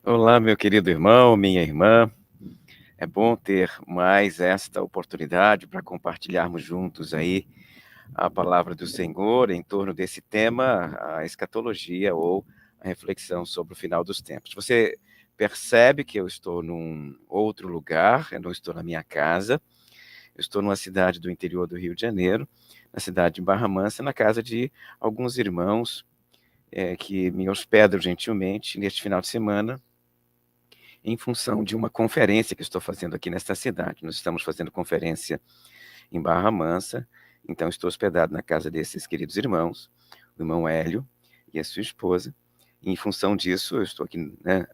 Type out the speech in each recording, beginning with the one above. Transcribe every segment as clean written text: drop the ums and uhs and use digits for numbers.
Olá, meu querido irmão, minha irmã. É bom ter mais esta oportunidade para compartilharmos juntos aí a palavra do Senhor em torno desse tema, a escatologia ou a reflexão sobre o final dos tempos. Você percebe que eu estou num outro lugar, eu não estou na minha casa, eu estou numa cidade do interior do Rio de Janeiro, na cidade de Barra Mansa, na casa de alguns irmãos que me hospedam gentilmente neste final de semana, em função de uma conferência que estou fazendo aqui nesta cidade. Nós estamos fazendo conferência em Barra Mansa, então estou hospedado na casa desses queridos irmãos, o irmão Hélio e a sua esposa. E, em função disso, eu estou aqui, né,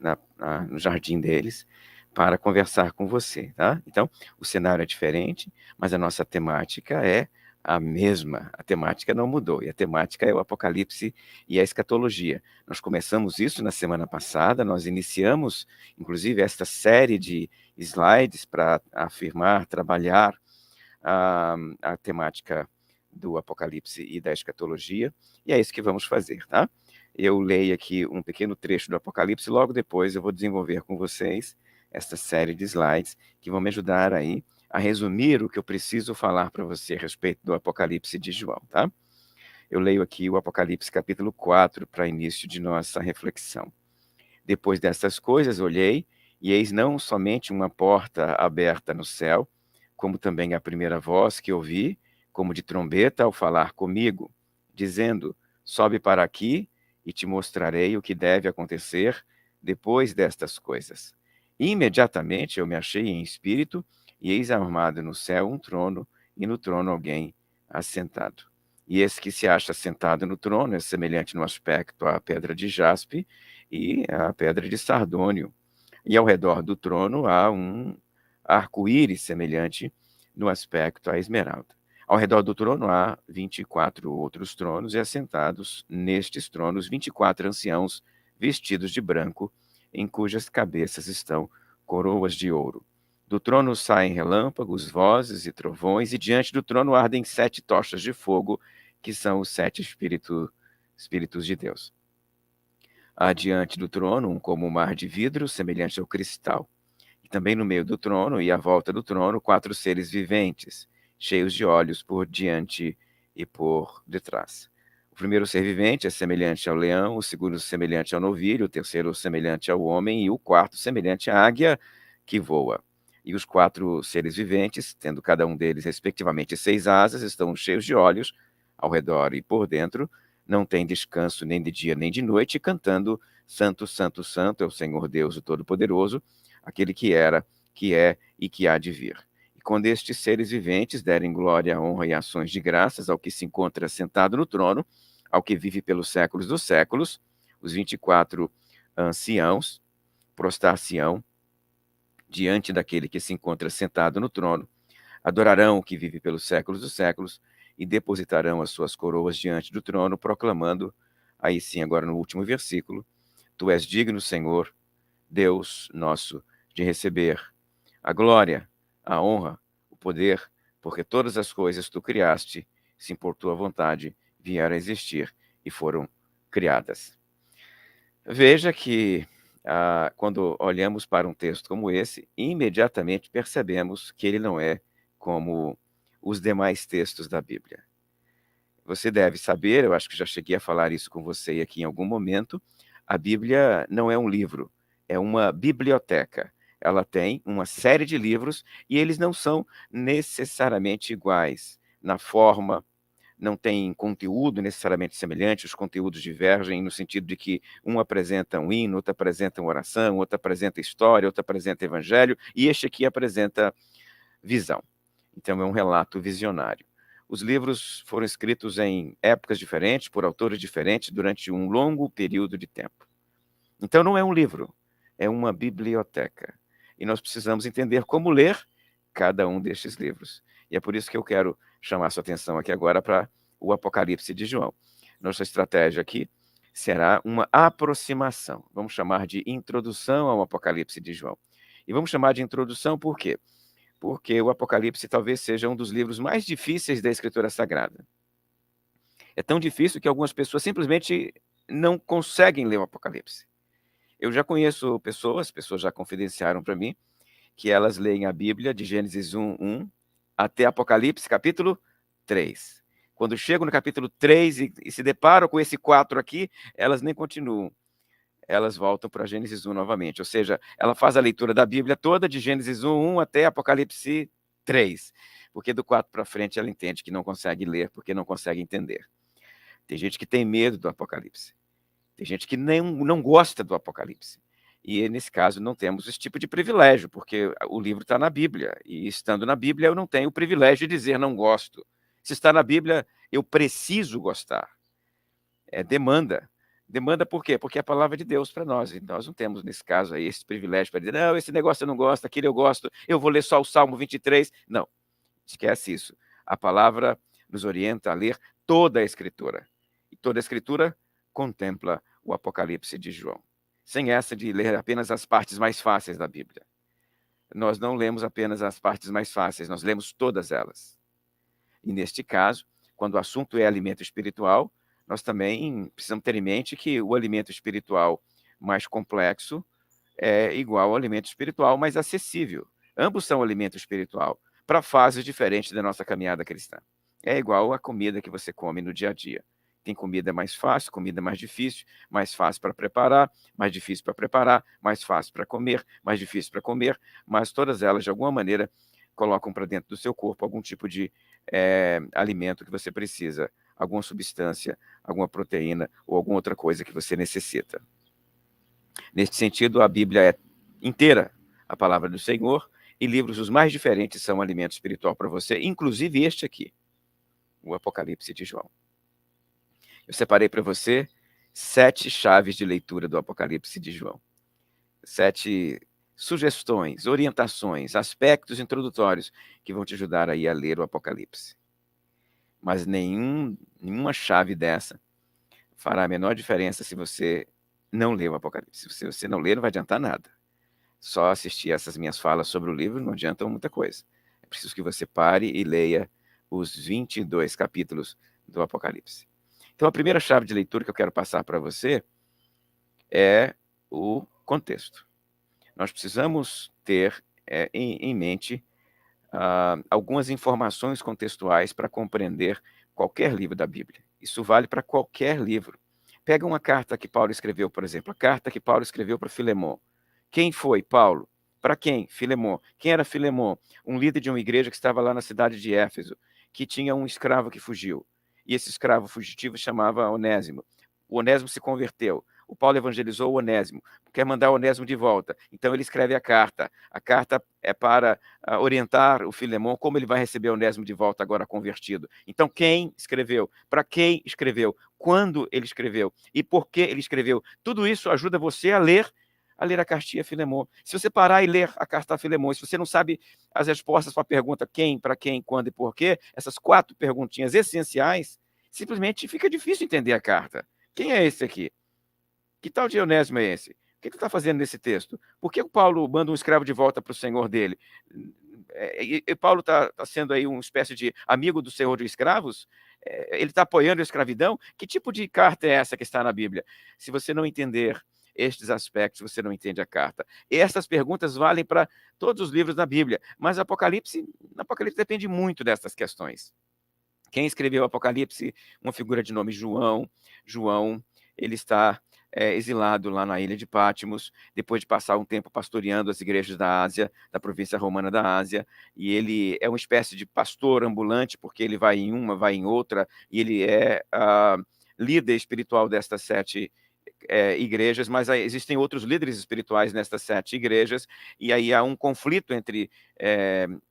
no jardim deles para conversar com você, tá? Então, o cenário é diferente, mas a nossa temática é a mesma. A temática não mudou, e a temática é o Apocalipse e a escatologia. Nós começamos isso na semana passada, nós iniciamos, inclusive, esta série de slides para afirmar, trabalhar a temática do Apocalipse e da escatologia, e é isso que vamos fazer, tá? Eu leio aqui um pequeno trecho do Apocalipse, logo depois eu vou desenvolver com vocês esta série de slides que vão me ajudar aí a resumir o que eu preciso falar para você a respeito do Apocalipse de João, tá? Eu leio aqui o Apocalipse capítulo 4 para início de nossa reflexão. Depois dessas coisas, olhei, e eis não somente uma porta aberta no céu, como também a primeira voz que ouvi, como de trombeta ao falar comigo, dizendo: sobe para aqui e te mostrarei o que deve acontecer depois destas coisas. E imediatamente eu me achei em espírito, e eis armado no céu um trono, e no trono alguém assentado. E esse que se acha sentado no trono é semelhante no aspecto à pedra de jaspe e a pedra de sardônio. E ao redor do trono há um arco-íris semelhante no aspecto à esmeralda. Ao redor do trono há 24 outros tronos, e assentados nestes tronos 24 anciãos vestidos de branco, em cujas cabeças estão coroas de ouro. Do trono saem relâmpagos, vozes e trovões, e diante do trono ardem 7 tochas de fogo, que são os 7 espíritos de Deus. Há diante do trono como um mar de vidro, semelhante ao cristal. E também no meio do trono e à volta do trono, 4 seres viventes, cheios de olhos por diante e por detrás. O primeiro ser vivente é semelhante ao leão, o segundo semelhante ao novilho, o terceiro semelhante ao homem e o quarto semelhante à águia que voa. E os 4 seres viventes, tendo cada um deles respectivamente 6 asas, estão cheios de olhos ao redor e por dentro, não têm descanso nem de dia nem de noite, cantando: Santo, Santo, Santo é o Senhor Deus, o Todo-Poderoso, aquele que era, que é e que há de vir. E quando estes seres viventes derem glória, honra e ações de graças ao que se encontra sentado no trono, ao que vive pelos séculos dos séculos, os 24 anciãos prostrar-se-ão diante daquele que se encontra sentado no trono, adorarão o que vive pelos séculos dos séculos e depositarão as suas coroas diante do trono, proclamando, aí sim, agora no último versículo: Tu és digno, Senhor, Deus nosso, de receber a glória, a honra, o poder, porque todas as coisas tu criaste, sim, por tua vontade, vieram a existir e foram criadas. Veja que, quando olhamos para um texto como esse, imediatamente percebemos que ele não é como os demais textos da Bíblia. Você deve saber, eu acho que já cheguei a falar isso com você aqui em algum momento, a Bíblia não é um livro, é uma biblioteca. Ela tem uma série de livros e eles não são necessariamente iguais na forma, não tem conteúdo necessariamente semelhante, os conteúdos divergem no sentido de que um apresenta um hino, outro apresenta uma oração, outro apresenta história, outro apresenta evangelho, e este aqui apresenta visão. Então é um relato visionário. Os livros foram escritos em épocas diferentes, por autores diferentes, durante um longo período de tempo. Então não é um livro, é uma biblioteca. E nós precisamos entender como ler cada um destes livros. E é por isso que eu quero chamar sua atenção aqui agora para o Apocalipse de João. Nossa estratégia aqui será uma aproximação. Vamos chamar de introdução ao Apocalipse de João. E vamos chamar de introdução por quê? Porque o Apocalipse talvez seja um dos livros mais difíceis da Escritura Sagrada. É tão difícil que algumas pessoas simplesmente não conseguem ler o Apocalipse. Eu já conheço pessoas já confidenciaram para mim, que elas leem a Bíblia de Gênesis 1:1 até Apocalipse, capítulo 3. Quando chegam no capítulo 3 e se deparam com esse 4 aqui, elas nem continuam. Elas voltam para Gênesis 1 novamente. Ou seja, ela faz a leitura da Bíblia toda, de Gênesis 1:1 até Apocalipse 3. Porque do 4 para frente ela entende que não consegue ler, porque não consegue entender. Tem gente que tem medo do Apocalipse. Tem gente que não gosta do Apocalipse. E nesse caso não temos esse tipo de privilégio, porque o livro está na Bíblia. E estando na Bíblia, eu não tenho o privilégio de dizer não gosto. Se está na Bíblia, eu preciso gostar. É demanda. Demanda por quê? Porque é a palavra de Deus para nós. E nós não temos, nesse caso aí, esse privilégio para dizer, não, esse negócio eu não gosto, aquele eu gosto, eu vou ler só o Salmo 23. Não, esquece isso. A palavra nos orienta a ler toda a Escritura. E toda a Escritura contempla o Apocalipse de João. Sem essa de ler apenas as partes mais fáceis da Bíblia. Nós não lemos apenas as partes mais fáceis, nós lemos todas elas. E neste caso, quando o assunto é alimento espiritual, nós também precisamos ter em mente que o alimento espiritual mais complexo é igual ao alimento espiritual mais acessível. Ambos são alimento espiritual, para fases diferentes da nossa caminhada cristã. É igual à comida que você come no dia a dia. Tem comida mais fácil, comida mais difícil, mais fácil para preparar, mais difícil para preparar, mais fácil para comer, mais difícil para comer, mas todas elas, de alguma maneira, colocam para dentro do seu corpo algum tipo de alimento que você precisa, alguma substância, alguma proteína ou alguma outra coisa que você necessita. Neste sentido, a Bíblia é inteira a palavra do Senhor, e livros os mais diferentes são alimento espiritual para você, inclusive este aqui, o Apocalipse de João. Eu separei para você 7 chaves de leitura do Apocalipse de João. 7 sugestões, orientações, aspectos introdutórios que vão te ajudar aí a ler o Apocalipse. Mas nenhuma chave dessa fará a menor diferença se você não ler o Apocalipse. Se você não ler, não vai adiantar nada. Só assistir essas minhas falas sobre o livro não adianta muita coisa. É preciso que você pare e leia os 22 capítulos do Apocalipse. Então, a primeira chave de leitura que eu quero passar para você é o contexto. Nós precisamos ter em mente algumas informações contextuais para compreender qualquer livro da Bíblia. Isso vale para qualquer livro. Pega uma carta que Paulo escreveu, por exemplo, a carta que Paulo escreveu para Filemon. Quem foi Paulo? Para quem? Filemon. Quem era Filemon? Um líder de uma igreja que estava lá na cidade de Éfeso, que tinha um escravo que fugiu. E esse escravo fugitivo chamava Onésimo. O Onésimo se converteu. O Paulo evangelizou o Onésimo, quer mandar o Onésimo de volta. Então ele escreve a carta. A carta é para orientar o Filemon como ele vai receber o Onésimo de volta agora convertido. Então quem escreveu? Para quem escreveu? Quando ele escreveu? E por que ele escreveu? Tudo isso ajuda você a ler a cartinha a Filemon. Se você parar e ler a carta a Filemon, se você não sabe as respostas para a pergunta quem, para quem, quando e por quê, essas 4 perguntinhas essenciais, simplesmente fica difícil entender a carta. Quem é esse aqui? Que tal de Onésimo é esse? O que ele está fazendo nesse texto? Por que o Paulo manda um escravo de volta para o senhor dele? E Paulo está sendo aí uma espécie de amigo do senhor de escravos? Ele está apoiando a escravidão? Que tipo de carta é essa que está na Bíblia? Se você não entender estes aspectos, você não entende a carta. E essas perguntas valem para todos os livros da Bíblia, mas Apocalipse depende muito dessas questões. Quem escreveu o Apocalipse? Uma figura de nome João. João, ele está exilado lá na ilha de Patmos, depois de passar um tempo pastoreando as igrejas da Ásia, da província romana da Ásia, e ele é uma espécie de pastor ambulante, porque ele vai em uma, vai em outra, e ele é líder espiritual destas 7 igrejas, mas existem outros líderes espirituais nestas 7 igrejas, e aí há um conflito entre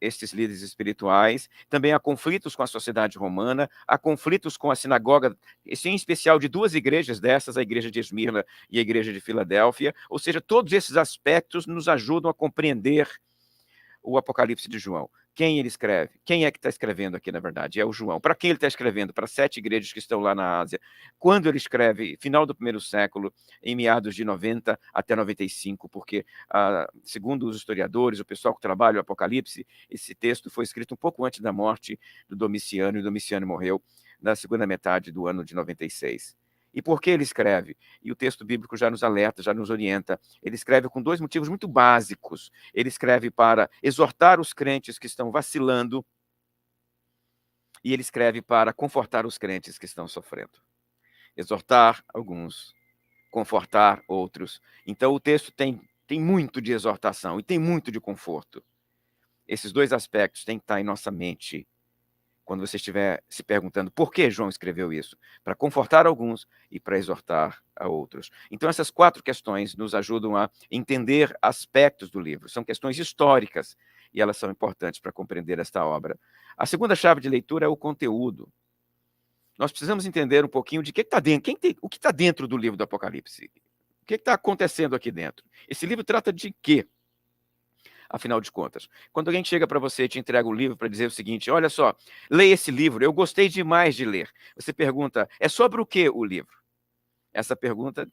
estes líderes espirituais, também há conflitos com a sociedade romana, há conflitos com a sinagoga, em especial de 2 igrejas dessas, a igreja de Esmirna e a igreja de Filadélfia, ou seja, todos esses aspectos nos ajudam a compreender o Apocalipse de João. Quem ele escreve? Quem é que está escrevendo aqui, na verdade? É o João. Para quem ele está escrevendo? Para 7 igrejas que estão lá na Ásia. Quando ele escreve? Final do 1º século, em meados de 90 até 95, porque, segundo os historiadores, o pessoal que trabalha o Apocalipse, esse texto foi escrito um pouco antes da morte do Domiciano, e o Domiciano morreu na segunda metade do ano de 96. E por que ele escreve? E o texto bíblico já nos alerta, já nos orienta. Ele escreve com dois motivos muito básicos. Ele escreve para exortar os crentes que estão vacilando, e ele escreve para confortar os crentes que estão sofrendo. Exortar alguns, confortar outros. Então o texto tem muito de exortação e tem muito de conforto. Esses dois aspectos têm que estar em nossa mente quando você estiver se perguntando por que João escreveu isso. Para confortar alguns e para exortar a outros. Então essas 4 questões nos ajudam a entender aspectos do livro. São questões históricas e elas são importantes para compreender esta obra. A segunda chave de leitura é o conteúdo. Nós precisamos entender um pouquinho de o que está dentro, o que está dentro do livro do Apocalipse. O que está acontecendo aqui dentro? Esse livro trata de quê? Afinal de contas, quando alguém chega para você e te entrega um livro para dizer o seguinte, olha só, leia esse livro, eu gostei demais de ler. Você pergunta, é sobre o que o livro? Essa pergunta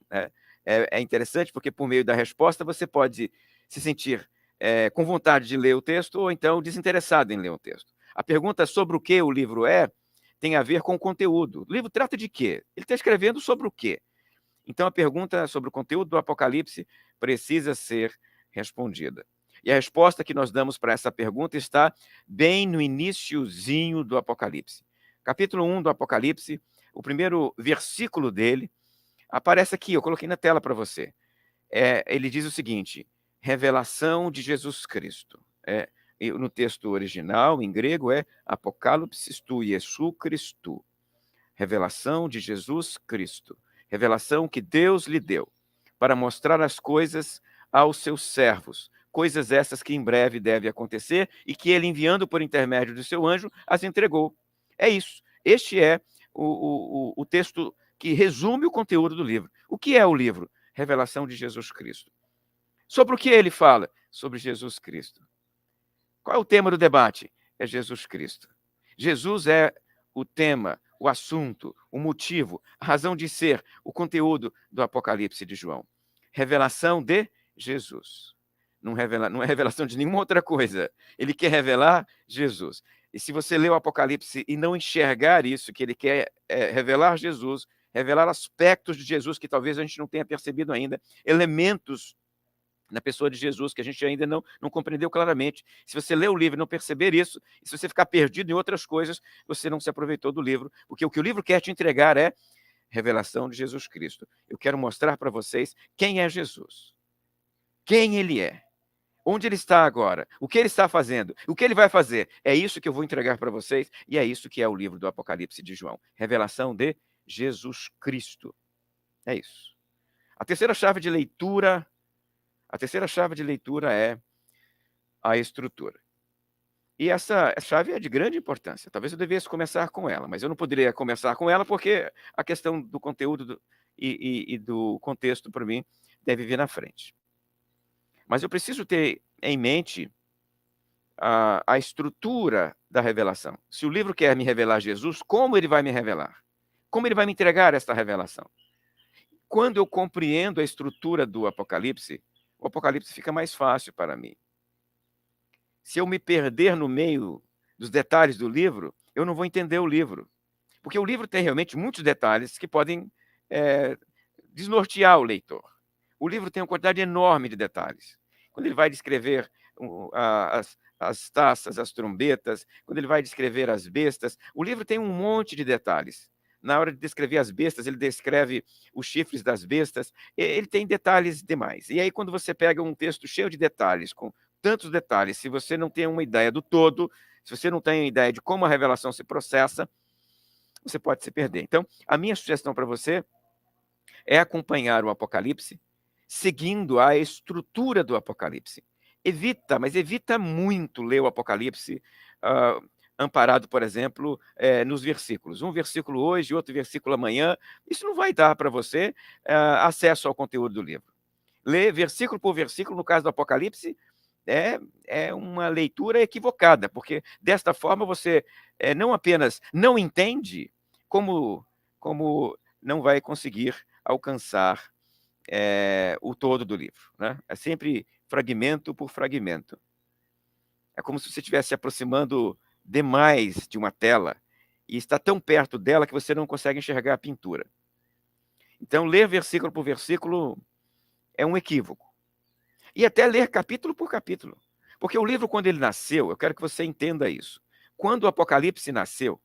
é interessante porque por meio da resposta você pode se sentir com vontade de ler o texto ou então desinteressado em ler o texto. A pergunta sobre o que o livro tem a ver com o conteúdo. O livro trata de quê? Ele está escrevendo sobre o quê? Então a pergunta sobre o conteúdo do Apocalipse precisa ser respondida. E a resposta que nós damos para essa pergunta está bem no iniciozinho do Apocalipse. Capítulo 1 do Apocalipse, o primeiro versículo dele, aparece aqui, eu coloquei na tela para você. Ele diz o seguinte, revelação de Jesus Cristo. No texto original, em grego, é Apocalipsis tu Iesu Christu. Revelação de Jesus Cristo. Revelação que Deus lhe deu para mostrar as coisas aos seus servos. Coisas essas que em breve devem acontecer e que ele, enviando por intermédio do seu anjo, as entregou. É isso. Este é o texto que resume o conteúdo do livro. O que é o livro? Revelação de Jesus Cristo. Sobre o que ele fala? Sobre Jesus Cristo. Qual é o tema do debate? É Jesus Cristo. Jesus é o tema, o assunto, o motivo, a razão de ser, o conteúdo do Apocalipse de João. Revelação de Jesus. Não é revelação de nenhuma outra coisa. Ele quer revelar Jesus. E se você ler o Apocalipse e não enxergar isso, que ele quer revelar Jesus, revelar aspectos de Jesus que talvez a gente não tenha percebido ainda, elementos na pessoa de Jesus, que a gente ainda não compreendeu claramente. Se você ler o livro e não perceber isso, e se você ficar perdido em outras coisas, você não se aproveitou do livro, porque o que o livro quer te entregar é revelação de Jesus Cristo. Eu quero mostrar para vocês quem é Jesus, quem ele é, onde ele está agora, o que ele está fazendo, o que ele vai fazer. É isso que eu vou entregar para vocês, e é isso que é o livro do Apocalipse de João. Revelação de Jesus Cristo. É isso. A terceira chave de leitura é a estrutura. E essa chave é de grande importância. Talvez eu devesse começar com ela, mas eu não poderia começar com ela porque a questão do conteúdo e do contexto, para mim, deve vir na frente. Mas eu preciso ter em mente a estrutura da revelação. Se o livro quer me revelar Jesus, como ele vai me revelar? Como ele vai me entregar esta revelação? Quando eu compreendo a estrutura do Apocalipse, o Apocalipse fica mais fácil para mim. Se eu me perder no meio dos detalhes do livro, eu não vou entender o livro. Porque o livro tem realmente muitos detalhes que podem desnortear o leitor. O livro tem uma quantidade enorme de detalhes. Quando ele vai descrever as taças, as trombetas, quando ele vai descrever as bestas, o livro tem um monte de detalhes. Na hora de descrever as bestas, ele descreve os chifres das bestas, ele tem detalhes demais. E aí, quando você pega um texto cheio de detalhes, com tantos detalhes, se você não tem uma ideia do todo, se você não tem uma ideia de como a revelação se processa, você pode se perder. Então, a minha sugestão para você é acompanhar o Apocalipse seguindo a estrutura do Apocalipse. Evita muito ler o Apocalipse amparado, por exemplo, nos versículos. Um versículo hoje, outro versículo amanhã. Isso não vai dar para você acesso ao conteúdo do livro. Ler versículo por versículo, no caso do Apocalipse, é uma leitura equivocada, porque desta forma você não apenas não entende, como não vai conseguir alcançar o todo do livro. Né? É sempre fragmento por fragmento. É como se você estivesse se aproximando demais de uma tela e está tão perto dela que você não consegue enxergar a pintura. Então, ler versículo por versículo é um equívoco. E até ler capítulo por capítulo. Porque o livro, quando ele nasceu, eu quero que você entenda isso. Quando o Apocalipse nasceu,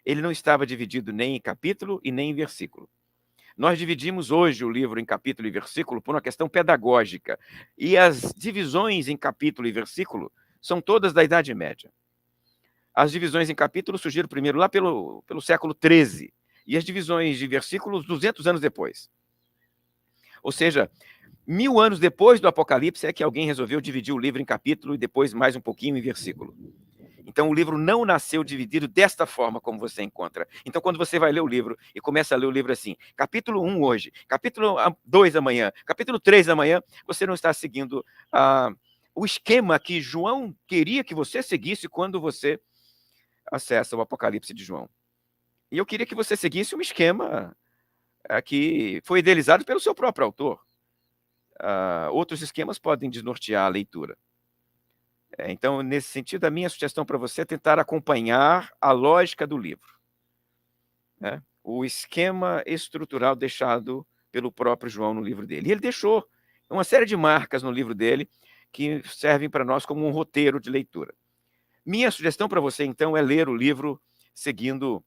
ele não estava dividido nem em capítulo e nem em versículo. Nós dividimos hoje o livro em capítulo e versículo por uma questão pedagógica. E as divisões em capítulo e versículo são todas da Idade Média. As divisões em capítulo surgiram primeiro lá pelo século XIII, e as divisões de versículos 200 anos depois. Ou seja, 1000 anos depois do Apocalipse é que alguém resolveu dividir o livro em capítulo e depois mais um pouquinho em versículo. Então, o livro não nasceu dividido desta forma como você encontra. Então, quando você vai ler o livro e começa a ler o livro assim, capítulo 1 hoje, capítulo 2 amanhã, capítulo 3 amanhã, você não está seguindo o esquema que João queria que você seguisse quando você acessa o Apocalipse de João. E eu queria que você seguisse um esquema que foi idealizado pelo seu próprio autor. Outros esquemas podem desnortear a leitura. Então, nesse sentido, a minha sugestão para você é tentar acompanhar a lógica do livro, né? O esquema estrutural deixado pelo próprio João no livro dele. E ele deixou uma série de marcas no livro dele que servem para nós como um roteiro de leitura. Minha sugestão para você, então, é ler o livro seguindo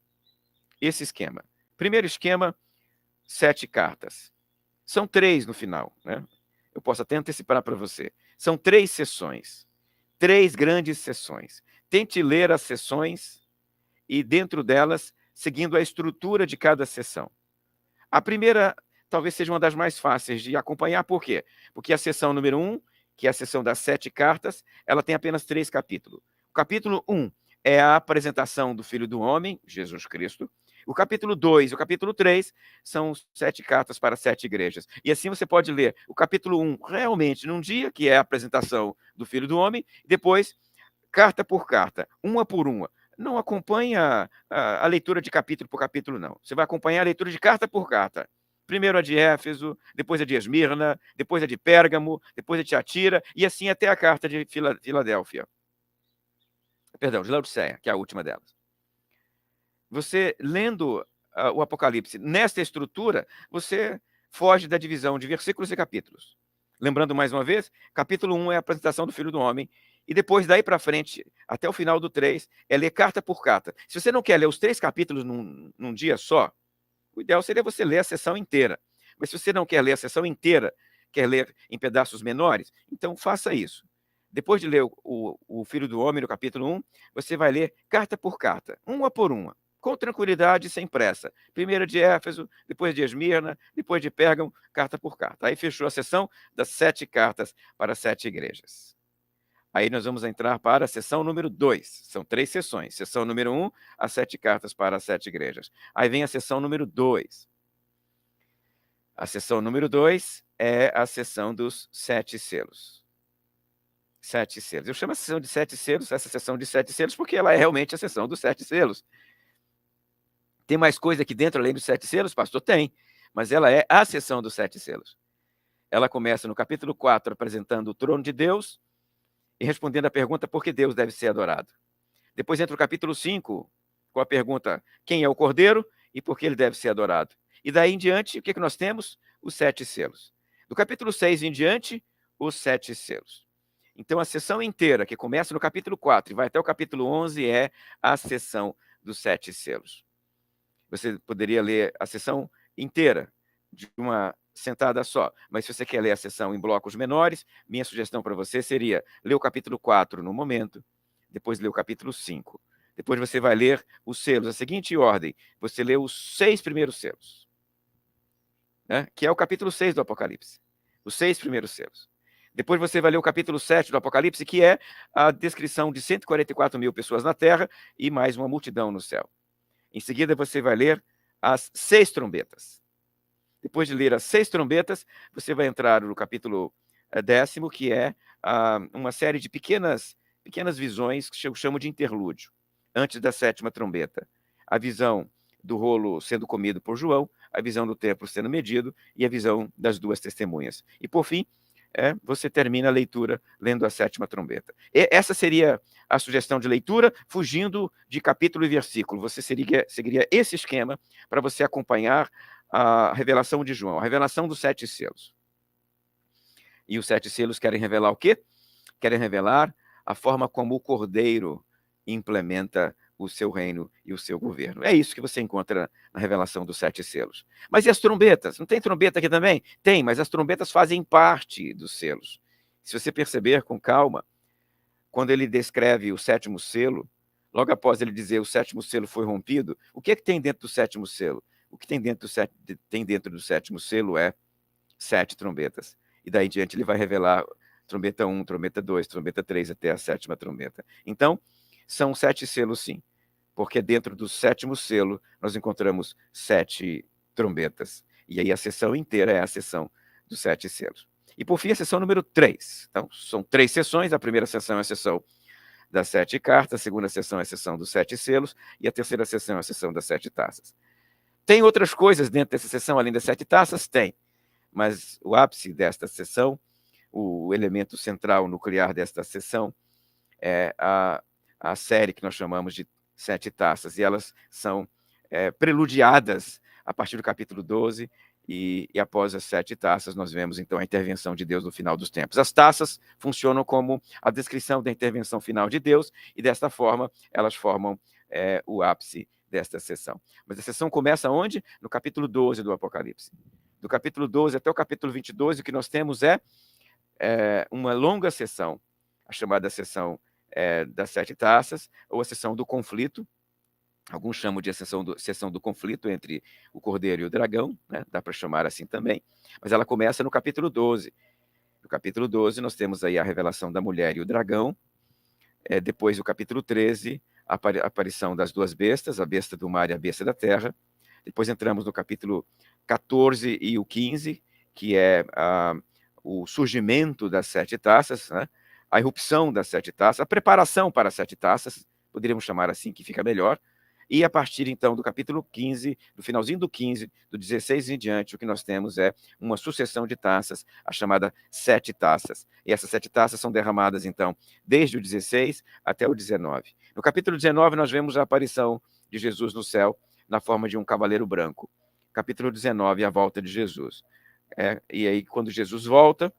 esse esquema. Primeiro esquema, 7 cartas. São 3 no final, né? Eu posso até antecipar para você. São 3 sessões. 3 grandes sessões. Tente ler as sessões e, dentro delas, seguindo a estrutura de cada sessão. A primeira talvez seja uma das mais fáceis de acompanhar. Por quê? Porque a sessão número 1, que é a sessão das 7 cartas, ela tem apenas 3 capítulos. O capítulo 1 é a apresentação do Filho do Homem, Jesus Cristo. O capítulo 2 e o capítulo 3 são 7 cartas para 7 igrejas. E assim você pode ler o capítulo 1 realmente num dia, que é a apresentação do Filho do Homem, e depois, carta por carta, uma por uma. Não acompanha a leitura de capítulo por capítulo, não. Você vai acompanhar a leitura de carta por carta. Primeiro a de Éfeso, depois a de Esmirna, depois a de Pérgamo, depois a de Tiatira, e assim até a carta de Filadélfia. Perdão, de Laodiceia, que é a última delas. Você, lendo o Apocalipse nesta estrutura, você foge da divisão de versículos e capítulos. Lembrando mais uma vez, capítulo 1 é a apresentação do Filho do Homem, e depois daí para frente, até o final do 3, é ler carta por carta. Se você não quer ler os 3 capítulos num dia só, o ideal seria você ler a sessão inteira. Mas se você não quer ler a sessão inteira, quer ler em pedaços menores, então faça isso. Depois de ler o Filho do Homem, no capítulo 1, você vai ler carta por carta, uma por uma, com tranquilidade e sem pressa. Primeiro de Éfeso, depois de Esmirna, depois de Pérgamo, carta por carta. Aí fechou a sessão das 7 cartas para 7 igrejas. Aí nós vamos entrar para a sessão número 2. São 3 sessões. Sessão número 1, as 7 cartas para as 7 igrejas. Aí vem a sessão número 2. A sessão número 2 é a sessão dos 7 selos. 7 selos. Eu chamo a sessão de 7 selos, essa sessão de 7 selos, porque ela é realmente a sessão dos 7 selos. Tem mais coisa aqui dentro além dos 7 selos, pastor? Tem. Mas ela é a sessão dos 7 selos. Ela começa no capítulo 4, apresentando o trono de Deus e respondendo a pergunta por que Deus deve ser adorado. Depois entra o capítulo 5, com a pergunta quem é o Cordeiro e por que ele deve ser adorado. E daí em diante, o que nós temos? Os 7 selos. Do capítulo 6 em diante, os 7 selos. Então, a sessão inteira, que começa no capítulo 4 e vai até o capítulo 11, é a sessão dos 7 selos. Você poderia ler a sessão inteira de uma sentada só, mas se você quer ler a sessão em blocos menores, minha sugestão para você seria ler o capítulo 4 no momento, depois ler o capítulo 5. Depois você vai ler os selos, a seguinte ordem, você lê os 6 primeiros selos, né? Que é o capítulo 6 do Apocalipse, os 6 primeiros selos. Depois você vai ler o capítulo 7 do Apocalipse, que é a descrição de 144 mil pessoas na Terra e mais uma multidão no céu. Em seguida, você vai ler as 6 trombetas. Depois de ler as 6 trombetas, você vai entrar no capítulo 10º, que é uma série de pequenas visões que eu chamo de interlúdio, antes da 7ª trombeta. A visão do rolo sendo comido por João, a visão do templo sendo medido e a visão das 2 testemunhas. E, por fim, você termina a leitura lendo a 7ª trombeta. E essa seria a sugestão de leitura, fugindo de capítulo e versículo. Você seguiria esse esquema para você acompanhar a revelação de João, a revelação dos 7 selos. E os 7 selos querem revelar o quê? Querem revelar a forma como o Cordeiro implementa o seu reino e o seu governo. É isso que você encontra na revelação dos 7 selos. Mas e as trombetas? Não tem trombeta aqui também? Tem, mas as trombetas fazem parte dos selos. Se você perceber com calma, quando ele descreve o 7º selo, logo após ele dizer o 7º selo foi rompido, o que é que tem dentro do 7º selo? O que tem dentro do 7º selo é 7 trombetas. E daí em diante ele vai revelar trombeta 1, trombeta 2, trombeta 3, até a 7ª trombeta. Então, são 7 selos, sim, porque dentro do 7º selo nós encontramos 7 trombetas. E aí a sessão inteira é a sessão dos 7 selos. E por fim, a sessão número 3. Então, são 3 sessões. A primeira sessão é a sessão das 7 cartas, a segunda sessão é a sessão dos 7 selos, e a terceira sessão é a sessão das 7 taças. Tem outras coisas dentro dessa sessão, além das 7 taças? Tem. Mas o ápice desta sessão, o elemento central nuclear desta sessão, é a série que nós chamamos de 7 taças, e elas são preludiadas a partir do capítulo 12, e após as 7 taças nós vemos então a intervenção de Deus no final dos tempos. As taças funcionam como a descrição da intervenção final de Deus, e desta forma elas formam o ápice desta sessão. Mas a sessão começa onde? No capítulo 12 do Apocalipse. Do capítulo 12 até o capítulo 22, o que nós temos é uma longa sessão, a chamada sessão das 7 taças, ou a sessão do conflito. Alguns chamam de sessão do conflito entre o Cordeiro e o Dragão, né? Dá para chamar assim também, mas ela começa no capítulo 12. No capítulo 12 nós temos aí a revelação da mulher e o dragão, depois o capítulo 13, a aparição das 2 bestas, a besta do mar e a besta da terra. Depois entramos no capítulo 14 e o 15, que é o surgimento das 7 taças, né? A irrupção das 7 taças, a preparação para as 7 taças, poderíamos chamar assim, que fica melhor. E a partir, então, do capítulo 15, do finalzinho do 15, do 16 em diante, o que nós temos é uma sucessão de taças, a chamada 7 taças. E essas 7 taças são derramadas, então, desde o 16 até o 19. No capítulo 19, nós vemos a aparição de Jesus no céu, na forma de um cavaleiro branco. Capítulo 19, a volta de Jesus. E aí, quando Jesus volta,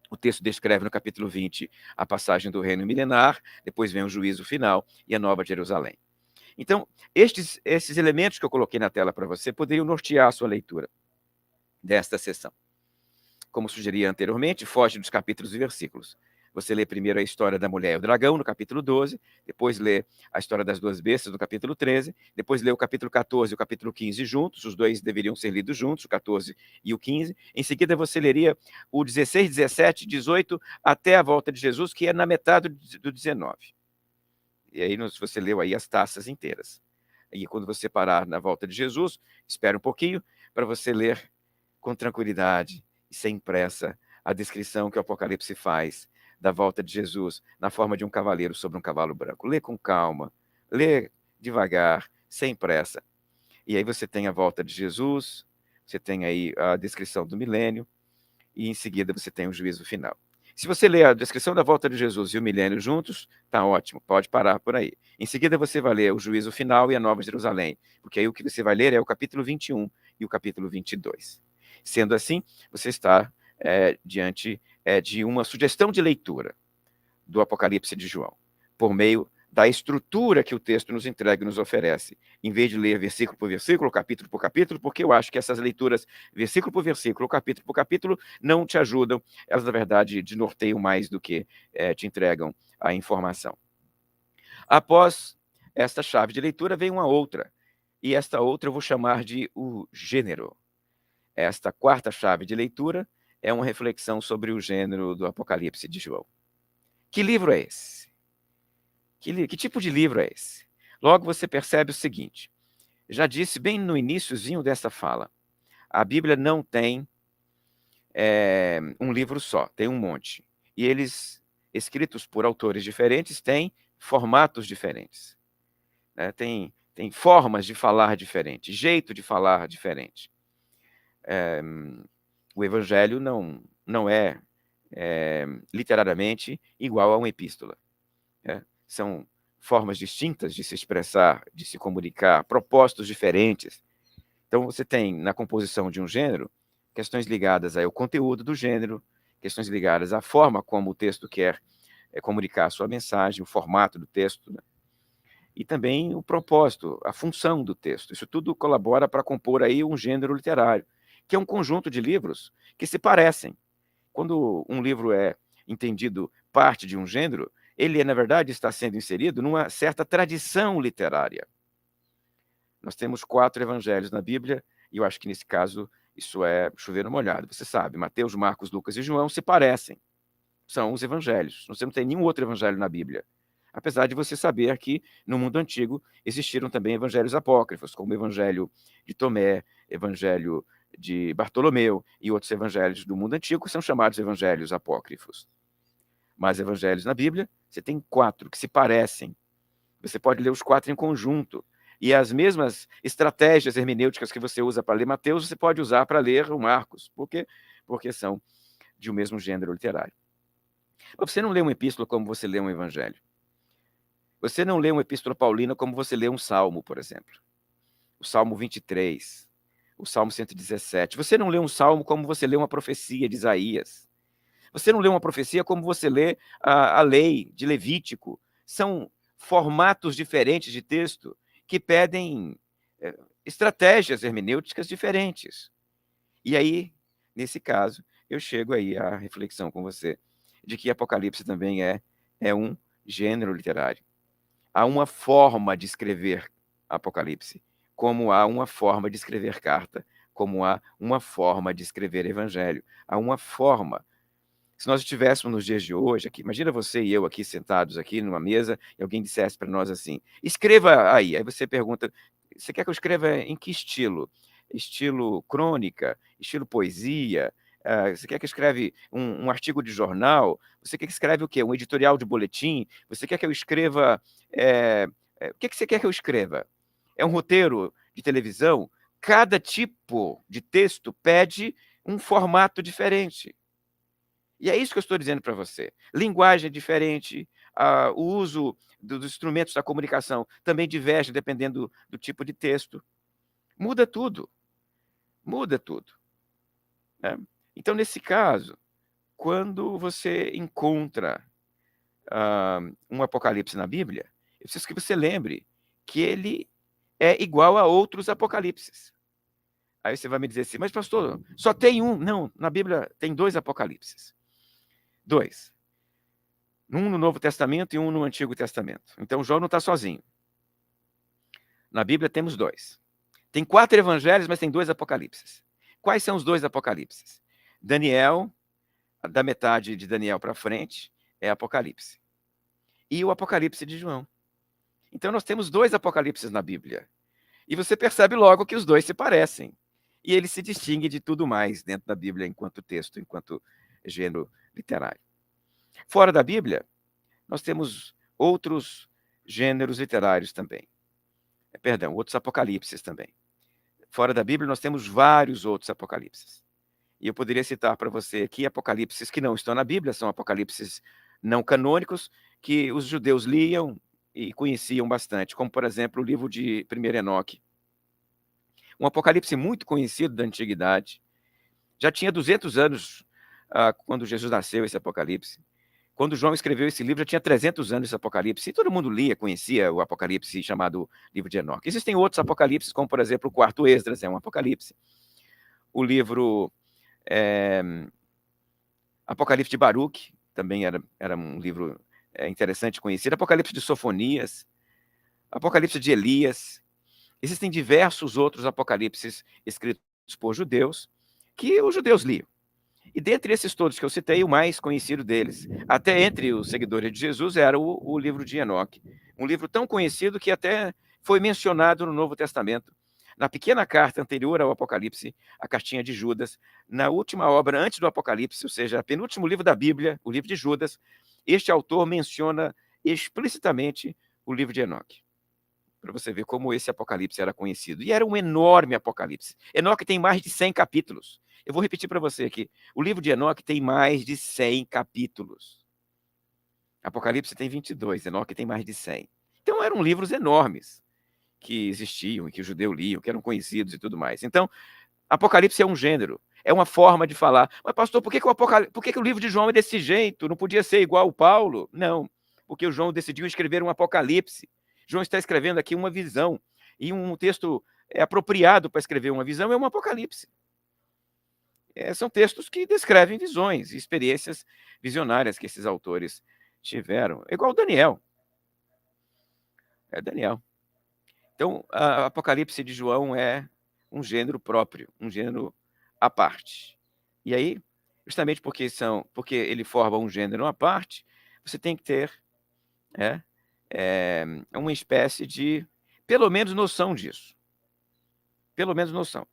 o texto descreve no capítulo 20 a passagem do reino milenar, depois vem o juízo final e a Nova Jerusalém. Então, esses elementos que eu coloquei na tela para você poderiam nortear a sua leitura desta sessão. Como sugeri anteriormente, foge dos capítulos e versículos. Você lê primeiro a história da mulher e o dragão, no capítulo 12, depois lê a história das 2 bestas, no capítulo 13, depois lê o capítulo 14 e o capítulo 15 juntos, os dois deveriam ser lidos juntos, o 14 e o 15. Em seguida, você leria o 16, 17, 18, até a volta de Jesus, que é na metade do 19. E aí você leu aí as taças inteiras. E quando você parar na volta de Jesus, espere um pouquinho para você ler com tranquilidade e sem pressa a descrição que o Apocalipse faz da volta de Jesus na forma de um cavaleiro sobre um cavalo branco. Lê com calma, lê devagar, sem pressa. E aí você tem a volta de Jesus, você tem aí a descrição do milênio, e em seguida você tem o juízo final. Se você ler a descrição da volta de Jesus e o milênio juntos, tá ótimo, pode parar por aí. Em seguida você vai ler o juízo final e a Nova Jerusalém, porque aí o que você vai ler é o capítulo 21 e o capítulo 22. Sendo assim, você está diante de uma sugestão de leitura do Apocalipse de João, por meio da estrutura que o texto nos entrega e nos oferece, em vez de ler versículo por versículo, capítulo por capítulo, porque eu acho que essas leituras, versículo por versículo, capítulo por capítulo, não te ajudam, elas, na verdade, te norteiam mais do que te entregam a informação. Após esta chave de leitura, vem uma outra, e esta outra eu vou chamar de o gênero. Esta 4ª chave de leitura é uma reflexão sobre o gênero do Apocalipse de João. Que livro é esse? Que tipo de livro é esse? Logo você percebe o seguinte, já disse bem no iniciozinho dessa fala, a Bíblia não tem um livro só, tem um monte. E eles, escritos por autores diferentes, têm formatos diferentes. Né? Tem formas de falar diferentes, jeito de falar diferente. O Evangelho não é literariamente igual a uma epístola. São formas distintas de se expressar, de se comunicar, propósitos diferentes. Então, você tem, na composição de um gênero, questões ligadas ao conteúdo do gênero, questões ligadas à forma como o texto quer comunicar a sua mensagem, o formato do texto, né? E também o propósito, a função do texto. Isso tudo colabora para compor aí um gênero literário, que é um conjunto de livros que se parecem. Quando um livro é entendido parte de um gênero, ele, na verdade, está sendo inserido numa certa tradição literária. Nós temos 4 evangelhos na Bíblia, e eu acho que, nesse caso, isso é chover no molhado. Você sabe, Mateus, Marcos, Lucas e João se parecem. São os evangelhos. Você não tem nenhum outro evangelho na Bíblia. Apesar de você saber que, no mundo antigo, existiram também evangelhos apócrifos, como o evangelho de Tomé, evangelho de Bartolomeu e outros evangelhos do mundo antigo são chamados evangelhos apócrifos. Mas evangelhos na Bíblia, você tem 4 que se parecem. Você pode ler os 4 em conjunto. E as mesmas estratégias hermenêuticas que você usa para ler Mateus, você pode usar para ler o Marcos. Por quê? Porque são de um mesmo gênero literário. Mas você não lê uma epístola como você lê um evangelho. Você não lê uma epístola paulina como você lê um salmo, por exemplo. O Salmo 23, o Salmo 117. Você não lê um salmo como você lê uma profecia de Isaías. Você não lê uma profecia como você lê a lei de Levítico. São formatos diferentes de texto que pedem estratégias hermenêuticas diferentes. E aí, nesse caso, eu chego aí à reflexão com você de que Apocalipse também é um gênero literário. Há uma forma de escrever Apocalipse, como há uma forma de escrever carta, como há uma forma de escrever evangelho. Há uma forma. Se nós estivéssemos nos dias de hoje, aqui, imagina você e eu aqui sentados aqui numa mesa e alguém dissesse para nós assim, escreva aí. Aí você pergunta, você quer que eu escreva em que estilo? Estilo crônica? Estilo poesia? Você quer que eu escreva um artigo de jornal? Você quer que escreva o quê? Um editorial de boletim? Você quer que eu escreva... o que você quer que eu escreva? É um roteiro de televisão? Cada tipo de texto pede um formato diferente. E é isso que eu estou dizendo para você. Linguagem é diferente, o uso dos instrumentos da comunicação também diverge dependendo do tipo de texto. Muda tudo. Muda tudo. Né? Então, nesse caso, quando você encontra um Apocalipse na Bíblia, eu preciso que você lembre que ele é igual a outros Apocalipses. Aí você vai me dizer assim, mas pastor, só tem um. Não, na Bíblia tem 2 Apocalipses. 2. Um no Novo Testamento e um no Antigo Testamento. Então, João não está sozinho. Na Bíblia temos 2. Tem 4 evangelhos, mas tem 2 apocalipses. Quais são os 2 apocalipses? Daniel, da metade de Daniel para frente, é Apocalipse. E o Apocalipse de João. Então, nós temos 2 apocalipses na Bíblia. E você percebe logo que os 2 se parecem. E ele se distingue de tudo mais dentro da Bíblia, enquanto texto, enquanto gênero literário. Fora da Bíblia, nós temos outros gêneros literários também. Perdão, outros apocalipses também. Fora da Bíblia, nós temos vários outros apocalipses. E eu poderia citar para você aqui apocalipses que não estão na Bíblia, são apocalipses não canônicos, que os judeus liam e conheciam bastante, como, por exemplo, o livro de 1 Enoque. Um apocalipse muito conhecido da antiguidade. Já tinha 200 anos quando Jesus nasceu, esse apocalipse. Quando João escreveu esse livro, já tinha 300 anos esse Apocalipse, e todo mundo lia, conhecia o Apocalipse chamado Livro de Enoque. Existem outros Apocalipses, como, por exemplo, o quarto Esdras, é um Apocalipse. O livro Apocalipse de Baruque, também era um livro interessante, conhecido. Apocalipse de Sofonias, Apocalipse de Elias. Existem diversos outros apocalipses escritos por judeus, que os judeus liam. E dentre esses todos que eu citei, o mais conhecido deles, até entre os seguidores de Jesus, era o livro de Enoque. Um livro tão conhecido que até foi mencionado no Novo Testamento. Na pequena carta anterior ao Apocalipse, a cartinha de Judas, na última obra antes do Apocalipse, ou seja, penúltimo livro da Bíblia, o livro de Judas, este autor menciona explicitamente o livro de Enoque. Para você ver como esse Apocalipse era conhecido. E era um enorme Apocalipse. Enoque tem mais de 100 capítulos. Eu vou repetir para você aqui. O livro de Enoque tem mais de 100 capítulos. Apocalipse tem 22, Enoque tem mais de 100. Então eram livros enormes que existiam e que o judeu liam, que eram conhecidos e tudo mais. Então, Apocalipse é um gênero, é uma forma de falar. Mas, pastor, por que o livro de João é desse jeito? Não podia ser igual o Paulo? Não, porque o João decidiu escrever um Apocalipse. João está escrevendo aqui uma visão. E um texto apropriado para escrever uma visão é um Apocalipse. São textos que descrevem visões e experiências visionárias que esses autores tiveram. É igual Daniel. É Daniel. Então, a Apocalipse de João é um gênero próprio, um gênero à parte. E aí, justamente porque ele forma um gênero à parte, você tem que ter uma espécie de, pelo menos, noção disso. Pelo menos noção.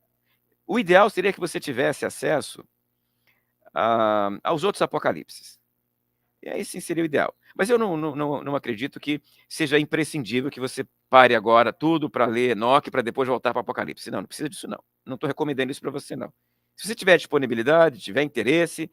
O ideal seria que você tivesse acesso aos outros apocalipses. E aí sim seria o ideal. Mas eu não acredito que seja imprescindível que você pare agora tudo para ler Enoque para depois voltar para o Apocalipse. Não precisa disso não. Não estou recomendando isso para você, não. Se você tiver disponibilidade, tiver interesse,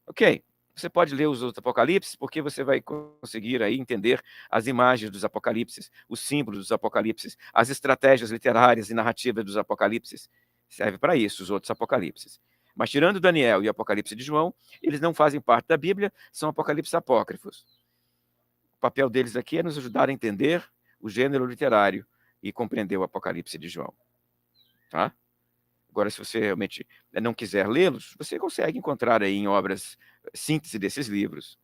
ok, você pode ler os outros Apocalipses, porque você vai conseguir aí entender as imagens dos Apocalipses, os símbolos dos Apocalipses, as estratégias literárias e narrativas dos Apocalipses. Serve para isso, os outros Apocalipses. Mas tirando Daniel e o Apocalipse de João, eles não fazem parte da Bíblia, são apocalipses apócrifos. O papel deles aqui é nos ajudar a entender o gênero literário e compreender o Apocalipse de João. Tá? Agora, se você realmente não quiser lê-los, você consegue encontrar aí em obras síntese desses livros.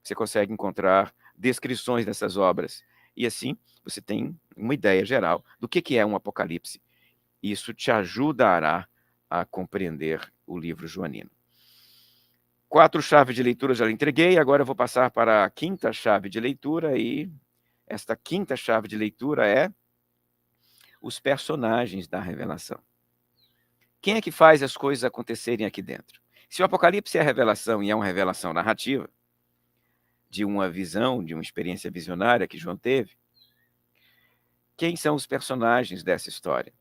Você consegue encontrar descrições dessas obras. E assim, você tem uma ideia geral do que é um Apocalipse. Isso te ajudará a compreender o livro joanino. 4 chaves de leitura já lhe entreguei, agora eu vou passar para a 5ª chave de leitura, e esta 5ª chave de leitura é os personagens da revelação. Quem é que faz as coisas acontecerem aqui dentro? Se o Apocalipse é a revelação e é uma revelação narrativa, de uma visão, de uma experiência visionária que João teve, quem são os personagens dessa história?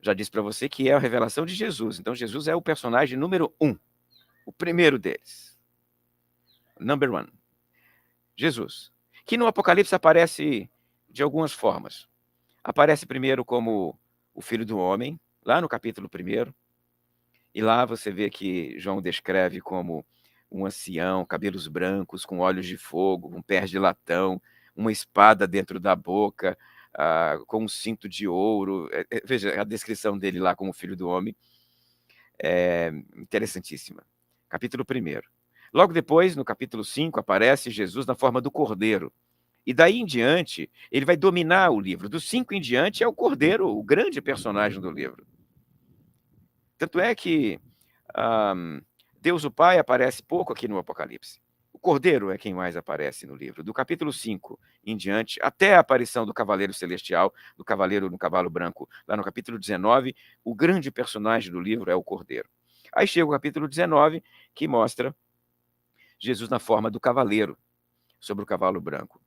Já disse para você que é a revelação de Jesus, então Jesus é o personagem número 1. O primeiro deles. Number 1. Jesus. Que no Apocalipse aparece de algumas formas. Aparece primeiro como o Filho do Homem, lá no capítulo 1. E lá você vê que João descreve como um ancião, cabelos brancos, com olhos de fogo, com pés de latão, uma espada dentro da boca, com um cinto de ouro. Veja a descrição dele lá como Filho do Homem. É interessantíssima. Capítulo 1. Logo depois, no capítulo 5, aparece Jesus na forma do Cordeiro. E daí em diante, ele vai dominar o livro. Do 5 em diante é o Cordeiro, o grande personagem do livro. Tanto é que Deus o Pai aparece pouco aqui no Apocalipse. O Cordeiro é quem mais aparece no livro. Do capítulo 5 em diante, até a aparição do Cavaleiro Celestial, do Cavaleiro no Cavalo Branco, lá no capítulo 19, o grande personagem do livro é o Cordeiro. Aí chega o capítulo 19, que mostra Jesus na forma do cavaleiro, sobre o cavalo branco.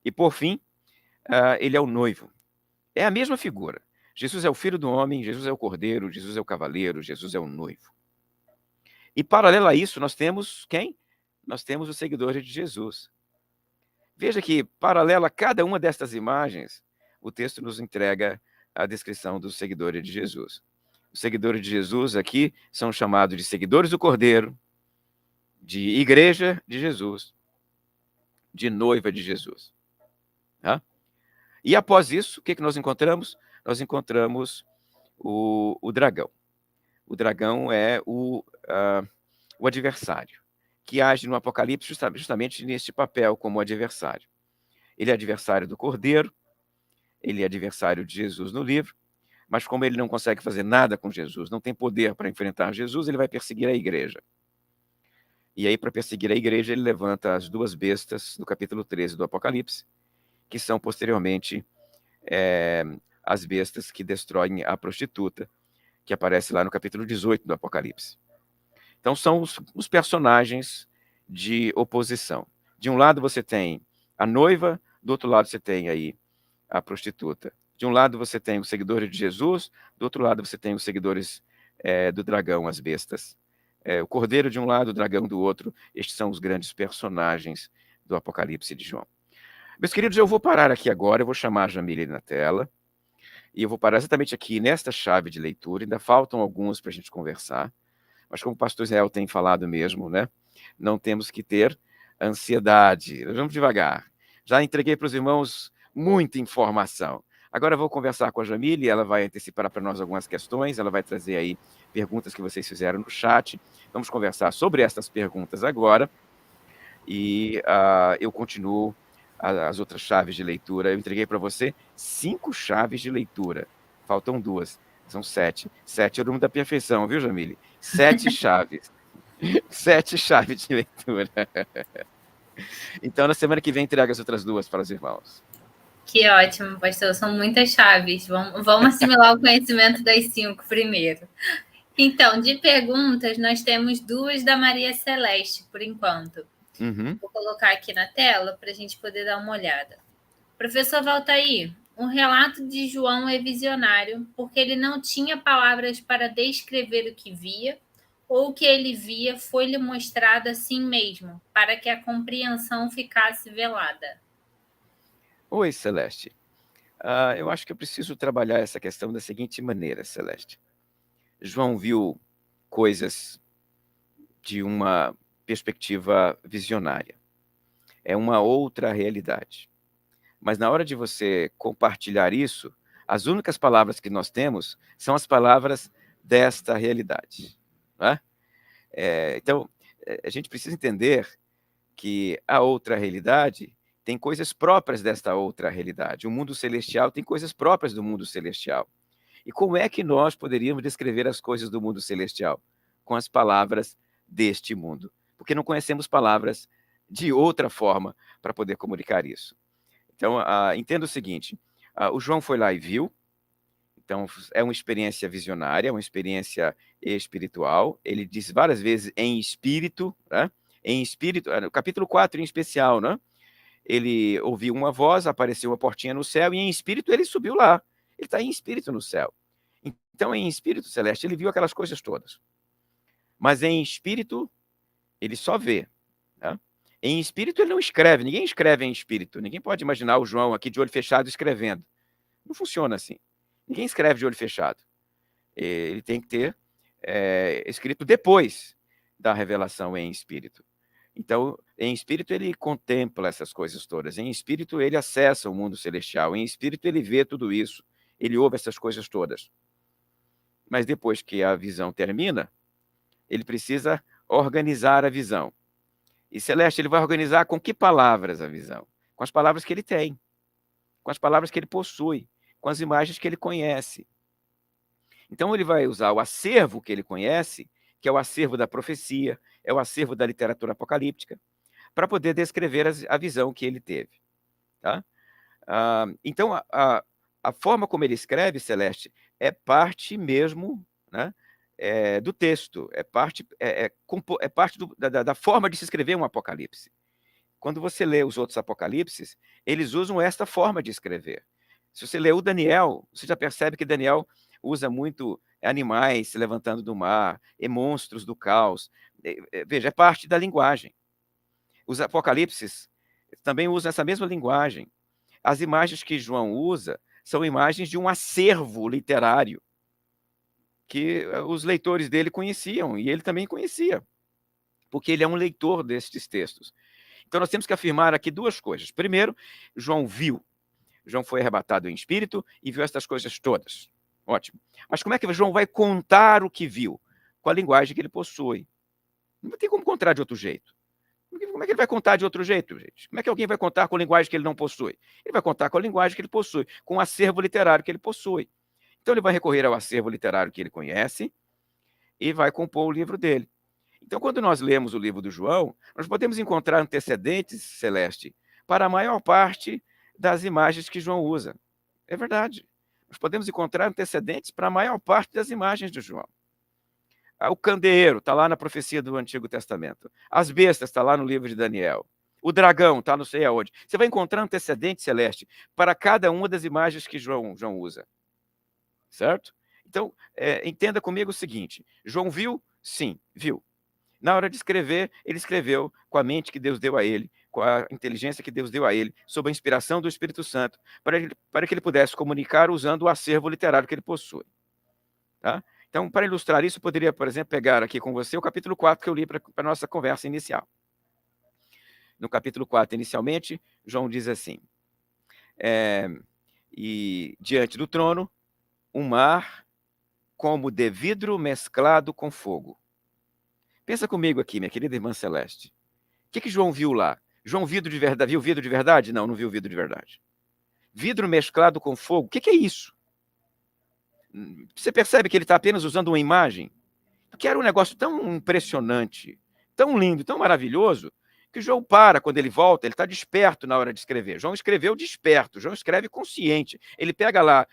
E, por fim, ele é o noivo. É a mesma figura. Jesus é o Filho do Homem, Jesus é o Cordeiro, Jesus é o cavaleiro, Jesus é o noivo. E, paralelo a isso, nós temos quem? Nós temos os seguidores de Jesus. Veja que, paralelo a cada uma destas imagens, o texto nos entrega a descrição dos seguidores de Jesus. Os seguidores de Jesus aqui são chamados de seguidores do Cordeiro, de igreja de Jesus, de noiva de Jesus. Tá? E após isso, o que nós encontramos? Nós encontramos o dragão. O dragão é o adversário, que age no Apocalipse justamente neste papel como adversário. Ele é adversário do Cordeiro, ele é adversário de Jesus no livro, mas como ele não consegue fazer nada com Jesus, não tem poder para enfrentar Jesus, ele vai perseguir a igreja. E aí, para perseguir a igreja, ele levanta as 2 bestas do capítulo 13 do Apocalipse, que são posteriormente as bestas que destroem a prostituta, que aparece lá no capítulo 18 do Apocalipse. Então, são os personagens de oposição. De um lado você tem a noiva, do outro lado você tem aí a prostituta. De um lado você tem os seguidores de Jesus, do outro lado você tem os seguidores do dragão, as bestas. O cordeiro de um lado, o dragão do outro. Estes são os grandes personagens do Apocalipse de João. Meus queridos, eu vou parar aqui agora, eu vou chamar a Jamile na tela, e eu vou parar exatamente aqui nesta chave de leitura. Ainda faltam alguns para a gente conversar, mas como o pastor Israel tem falado mesmo, né? Não temos que ter ansiedade. Vamos devagar. Já entreguei para os irmãos muita informação. Agora eu vou conversar com a Jamile, ela vai antecipar para nós algumas questões, ela vai trazer aí perguntas que vocês fizeram no chat. Vamos conversar sobre essas perguntas agora, e eu continuo as outras chaves de leitura. Eu entreguei para você 5 chaves de leitura, faltam 2, são 7. 7 é o número da perfeição, viu, Jamile? 7 chaves. 7 chaves de leitura. Então, na semana que vem, entrega as outras 2 para os irmãos. Que ótimo, pastor. São muitas chaves. Vamos assimilar o conhecimento das 5 primeiro. Então, de perguntas, nós temos 2 da Maria Celeste, por enquanto. Vou colocar aqui na tela para a gente poder dar uma olhada. Professor Valtair, o relato de João é visionário porque ele não tinha palavras para descrever o que via, ou o que ele via foi-lhe mostrado assim mesmo, para que a compreensão ficasse velada. Oi, Celeste. Eu acho que eu preciso trabalhar essa questão da seguinte maneira, Celeste. João viu coisas de uma perspectiva visionária. É uma outra realidade. Mas na hora de você compartilhar isso, as únicas palavras que nós temos são as palavras desta realidade. Né? Então, a gente precisa entender que a outra realidade tem coisas próprias desta outra realidade. O mundo celestial tem coisas próprias do mundo celestial. E como é que nós poderíamos descrever as coisas do mundo celestial? Com as palavras deste mundo. Porque não conhecemos palavras de outra forma para poder comunicar isso. Então, entenda o seguinte, o João foi lá e viu, então é uma experiência visionária, uma experiência espiritual, ele diz várias vezes em espírito, né? Em espírito, no capítulo 4 em especial, né? Ele ouviu uma voz, apareceu uma portinha no céu, e em espírito ele subiu lá, ele está em espírito no céu. Então, em espírito celeste, ele viu aquelas coisas todas. Mas em espírito, ele só vê, né? Em espírito ele não escreve, ninguém escreve em espírito. Ninguém pode imaginar o João aqui de olho fechado escrevendo. Não funciona assim. Ninguém escreve de olho fechado. Ele tem que ter escrito depois da revelação em espírito. Então, em espírito ele contempla essas coisas todas. Em espírito ele acessa o mundo celestial. Em espírito ele vê tudo isso. Ele ouve essas coisas todas. Mas depois que a visão termina, ele precisa organizar a visão. E Celeste, ele vai organizar com que palavras a visão? Com as palavras que ele tem, com as palavras que ele possui, com as imagens que ele conhece. Então ele vai usar o acervo que ele conhece, que é o acervo da profecia, é o acervo da literatura apocalíptica, para poder descrever a visão que ele teve. Tá? Então, a forma como ele escreve, Celeste, é parte mesmo, né, do texto, é parte da forma de se escrever um apocalipse. Quando você lê os outros apocalipses, eles usam esta forma de escrever. Se você lê o Daniel, você já percebe que Daniel usa muito animais se levantando do mar, e monstros do caos. Veja, é parte da linguagem. Os apocalipses também usam essa mesma linguagem. As imagens que João usa são imagens de um acervo literário que os leitores dele conheciam, e ele também conhecia, porque ele é um leitor destes textos. Então, nós temos que afirmar aqui 2 coisas. Primeiro, João viu. João foi arrebatado em espírito e viu essas coisas todas. Ótimo. Mas como é que João vai contar o que viu? Com a linguagem que ele possui. Não tem como contar de outro jeito. Como é que ele vai contar de outro jeito, gente? Como é que alguém vai contar com a linguagem que ele não possui? Ele vai contar com a linguagem que ele possui, com o acervo literário que ele possui. Então, ele vai recorrer ao acervo literário que ele conhece e vai compor o livro dele. Então, quando nós lemos o livro do João, nós podemos encontrar antecedentes, Celeste, para a maior parte das imagens que João usa. É verdade. Nós podemos encontrar antecedentes para a maior parte das imagens de João. O candeeiro está lá na profecia do Antigo Testamento. As bestas está lá no livro de Daniel. O dragão está não sei aonde. Você vai encontrar antecedente, Celeste, para cada uma das imagens que João usa. Certo? Então, entenda comigo o seguinte, João viu? Sim, viu. Na hora de escrever, ele escreveu com a mente que Deus deu a ele, com a inteligência que Deus deu a ele, sob a inspiração do Espírito Santo, para que ele pudesse comunicar usando o acervo literário que ele possui. Tá? Então, para ilustrar isso, eu poderia, por exemplo, pegar aqui com você o capítulo 4 que eu li para a nossa conversa inicial. No capítulo 4, inicialmente, João diz assim, e diante do trono, um mar como de vidro mesclado com fogo. Pensa comigo aqui, minha querida irmã Celeste. O que João viu lá? João viu vidro de verdade? Não, não viu vidro de verdade. Vidro mesclado com fogo, o que é isso? Você percebe que ele está apenas usando uma imagem? Porque era um negócio tão impressionante, tão lindo, tão maravilhoso, que João quando ele volta, ele está desperto na hora de escrever. João escreveu desperto, João escreve consciente. Ele pega lá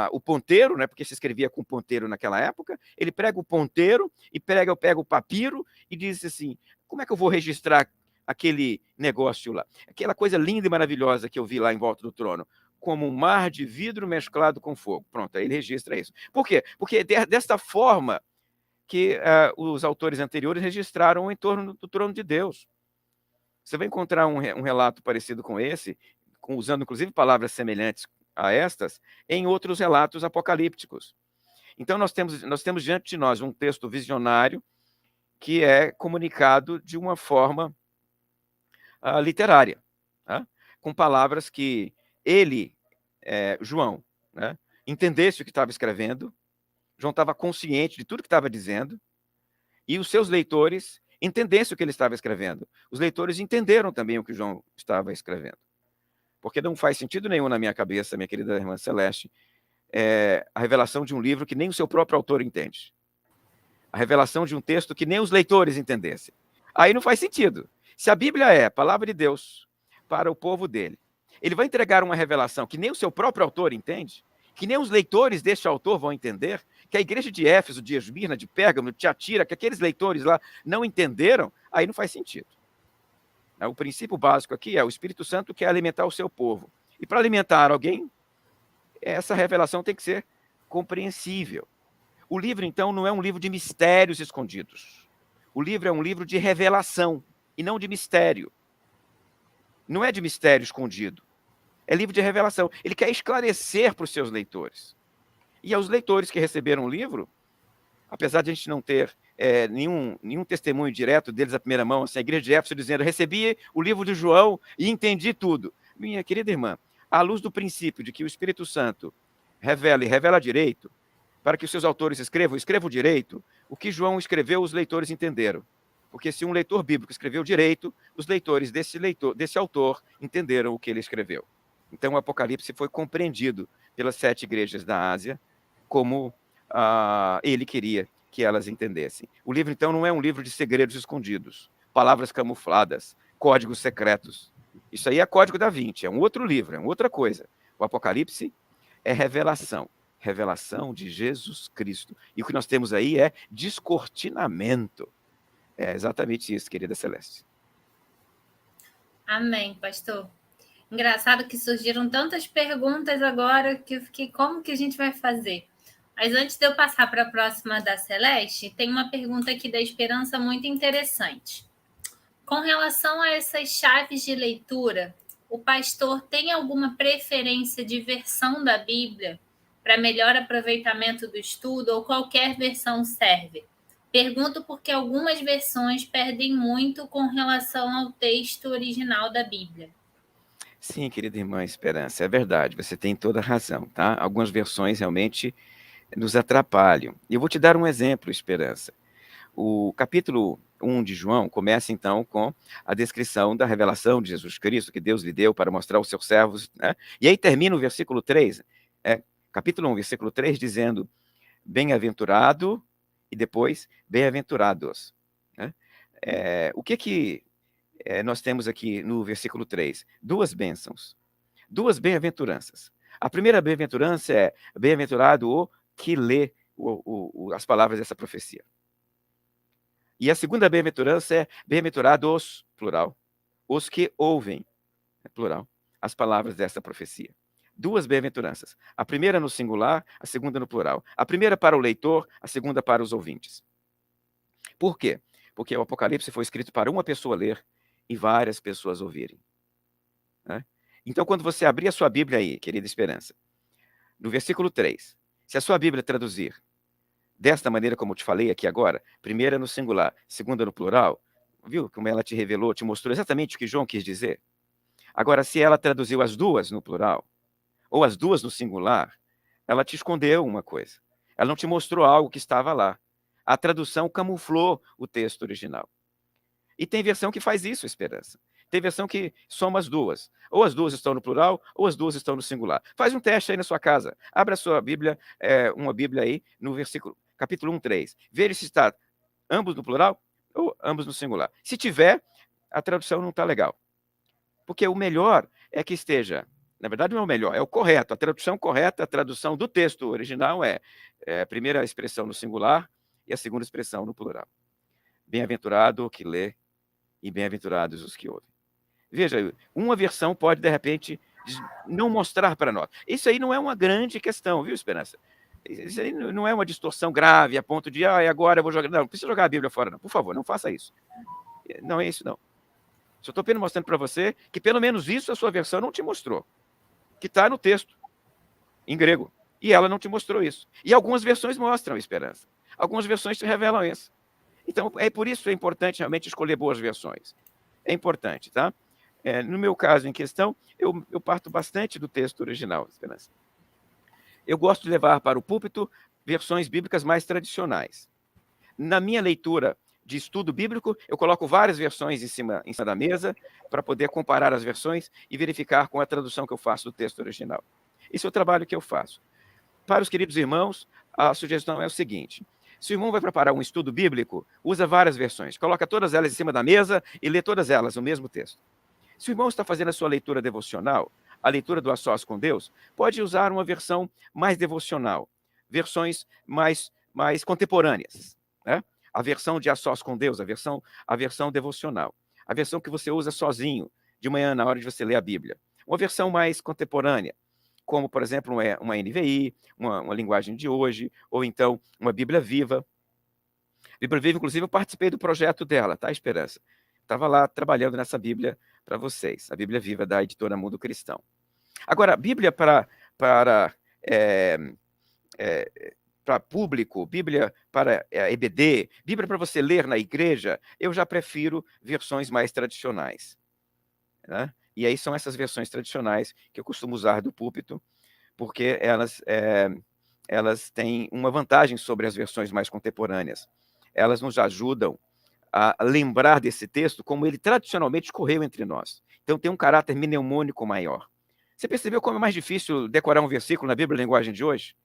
o ponteiro, né, porque se escrevia com ponteiro naquela época, ele pega o ponteiro e pega o papiro e diz assim, como é que eu vou registrar aquele negócio lá? Aquela coisa linda e maravilhosa que eu vi lá em volta do trono, como um mar de vidro mesclado com fogo. Pronto, aí ele registra isso. Por quê? Porque desta forma que os autores anteriores registraram em torno do trono de Deus. Você vai encontrar um relato parecido com esse, usando inclusive palavras semelhantes a estas, em outros relatos apocalípticos. Então, nós temos diante de nós um texto visionário que é comunicado de uma forma literária, tá? Com palavras que ele, João, né, entendesse o que estava escrevendo. João estava consciente de tudo que estava dizendo, e os seus leitores entendessem o que ele estava escrevendo. Os leitores entenderam também o que João estava escrevendo. Porque não faz sentido nenhum na minha cabeça, minha querida irmã Celeste, a revelação de um livro que nem o seu próprio autor entende. A revelação de um texto que nem os leitores entendessem. Aí não faz sentido. Se a Bíblia é a palavra de Deus para o povo dele, ele vai entregar uma revelação que nem o seu próprio autor entende, que nem os leitores deste autor vão entender, que a igreja de Éfeso, de Esmirna, de Pérgamo, de Tiatira, que aqueles leitores lá não entenderam, aí não faz sentido. O princípio básico aqui é o Espírito Santo quer alimentar o seu povo. E para alimentar alguém, essa revelação tem que ser compreensível. O livro, então, não é um livro de mistérios escondidos. O livro é um livro de revelação e não de mistério. Não é de mistério escondido. É livro de revelação. Ele quer esclarecer para os seus leitores. E aos leitores que receberam o livro, apesar de a gente não ter nenhum testemunho direto deles à primeira mão, assim, a igreja de Éfeso dizendo, recebi o livro de João e entendi tudo. Minha querida irmã, à luz do princípio de que o Espírito Santo revela direito, para que os seus autores escrevam direito, o que João escreveu, os leitores entenderam. Porque se um leitor bíblico escreveu direito, os leitores desse autor entenderam o que ele escreveu. Então o Apocalipse foi compreendido pelas 7 igrejas da Ásia como ele queria que elas entendessem. O livro, então, não é um livro de segredos escondidos, palavras camufladas, códigos secretos. Isso aí é Código da Vinci, é um outro livro, é uma outra coisa. O Apocalipse é revelação de Jesus Cristo. E o que nós temos aí é descortinamento. É exatamente isso, querida Celeste. Amém, pastor. Engraçado que surgiram tantas perguntas agora que eu fiquei, como que a gente vai fazer? Mas antes de eu passar para a próxima da Celeste, tem uma pergunta aqui da Esperança muito interessante. Com relação a essas chaves de leitura, o pastor tem alguma preferência de versão da Bíblia para melhor aproveitamento do estudo ou qualquer versão serve? Pergunto porque algumas versões perdem muito com relação ao texto original da Bíblia. Sim, querida irmã Esperança, é verdade, você tem toda a razão, tá? Algumas versões realmente nos atrapalham. E eu vou te dar um exemplo, Esperança. O capítulo 1 de João começa, então, com a descrição da revelação de Jesus Cristo, que Deus lhe deu para mostrar aos seus servos, né? E aí termina o versículo 3, capítulo 1, versículo 3, dizendo, bem-aventurado, e depois, bem-aventurados. Né? O que nós temos aqui no versículo 3? 2 bênçãos, 2 bem-aventuranças. A primeira bem-aventurança é, bem-aventurado o que lê as palavras dessa profecia. E a segunda bem-aventurança é, bem-aventurados, plural, os que ouvem, plural, as palavras dessa profecia. duas bem-aventuranças. A primeira no singular, a segunda no plural. A primeira para o leitor, a segunda para os ouvintes. Por quê? Porque o Apocalipse foi escrito para uma pessoa ler e várias pessoas ouvirem. Né? Então, quando você abrir a sua Bíblia aí, querida Esperança, no versículo 3, se a sua Bíblia traduzir desta maneira como eu te falei aqui agora, primeira no singular, segunda no plural, viu como ela te revelou, te mostrou exatamente o que João quis dizer? Agora, se ela traduziu as duas no plural, ou as duas no singular, ela te escondeu uma coisa. Ela não te mostrou algo que estava lá. A tradução camuflou o texto original. E tem versão que faz isso, Esperança. Tem versão que soma as duas. Ou as duas estão no plural, ou as duas estão no singular. Faz um teste aí na sua casa. Abra a sua Bíblia, uma Bíblia aí, no versículo, capítulo 1, 3. Veja se está ambos no plural ou ambos no singular. Se tiver, a tradução não está legal. Porque o melhor é que esteja, na verdade não é o melhor, é o correto. A tradução correta, a tradução do texto original é a primeira expressão no singular e a segunda expressão no plural. Bem-aventurado o que lê e bem-aventurados os que ouvem. Veja, uma versão pode, de repente, não mostrar para nós. Isso aí não é uma grande questão, viu, Esperança? Isso aí não é uma distorção grave a ponto de, agora eu vou jogar. Não precisa jogar a Bíblia fora, não. Por favor, não faça isso. Não é isso, não. Só estou apenas mostrando para você que pelo menos isso a sua versão não te mostrou. Que está no texto, em grego. E ela não te mostrou isso. E algumas versões mostram Esperança. Algumas versões te revelam isso. Então, por isso é importante realmente escolher boas versões. É importante, tá? No meu caso em questão, eu parto bastante do texto original, Esperança. Eu gosto de levar para o púlpito versões bíblicas mais tradicionais. Na minha leitura de estudo bíblico, eu coloco várias versões em cima da mesa para poder comparar as versões e verificar com a tradução que eu faço do texto original. Esse é o trabalho que eu faço. Para os queridos irmãos, a sugestão é o seguinte: se o irmão vai preparar um estudo bíblico, usa várias versões, coloca todas elas em cima da mesa e lê todas elas no mesmo texto. Se o irmão está fazendo a sua leitura devocional, a leitura do A Sós com Deus, pode usar uma versão mais devocional, versões mais contemporâneas, né? A versão de A Sós com Deus, a versão devocional, a versão que você usa sozinho, de manhã, na hora de você ler a Bíblia. Uma versão mais contemporânea, como, por exemplo, uma NVI, uma linguagem de hoje, ou então uma Bíblia Viva. Bíblia Viva, inclusive, eu participei do projeto dela, tá, Esperança? Estava lá trabalhando nessa Bíblia para vocês, a Bíblia Viva da editora Mundo Cristão. Agora, a Bíblia para público, Bíblia para EBD, Bíblia para você ler na igreja, eu já prefiro versões mais tradicionais. Né? E aí são essas versões tradicionais que eu costumo usar do púlpito, porque elas têm uma vantagem sobre as versões mais contemporâneas. Elas nos ajudam a lembrar desse texto como ele tradicionalmente correu entre nós. Então tem um caráter mnemônico maior. Você percebeu como é mais difícil decorar um versículo na Bíblia linguagem de hoje?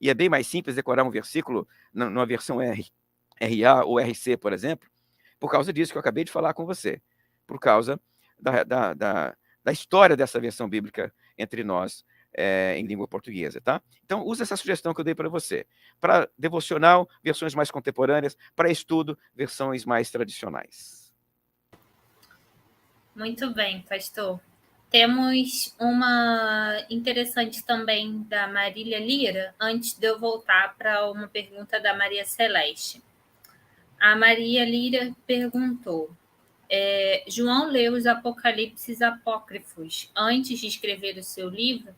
E é bem mais simples decorar um versículo numa versão RA ou RC, por exemplo, por causa disso que eu acabei de falar com você, por causa da história dessa versão bíblica entre nós em língua portuguesa, tá? Então, usa essa sugestão que eu dei para você. Para devocional, versões mais contemporâneas. Para estudo, versões mais tradicionais. Muito bem, pastor. Temos uma interessante também da Marília Lira, antes de eu voltar para uma pergunta da Maria Celeste. A Maria Lira perguntou: João leu os Apocalipses apócrifos antes de escrever o seu livro?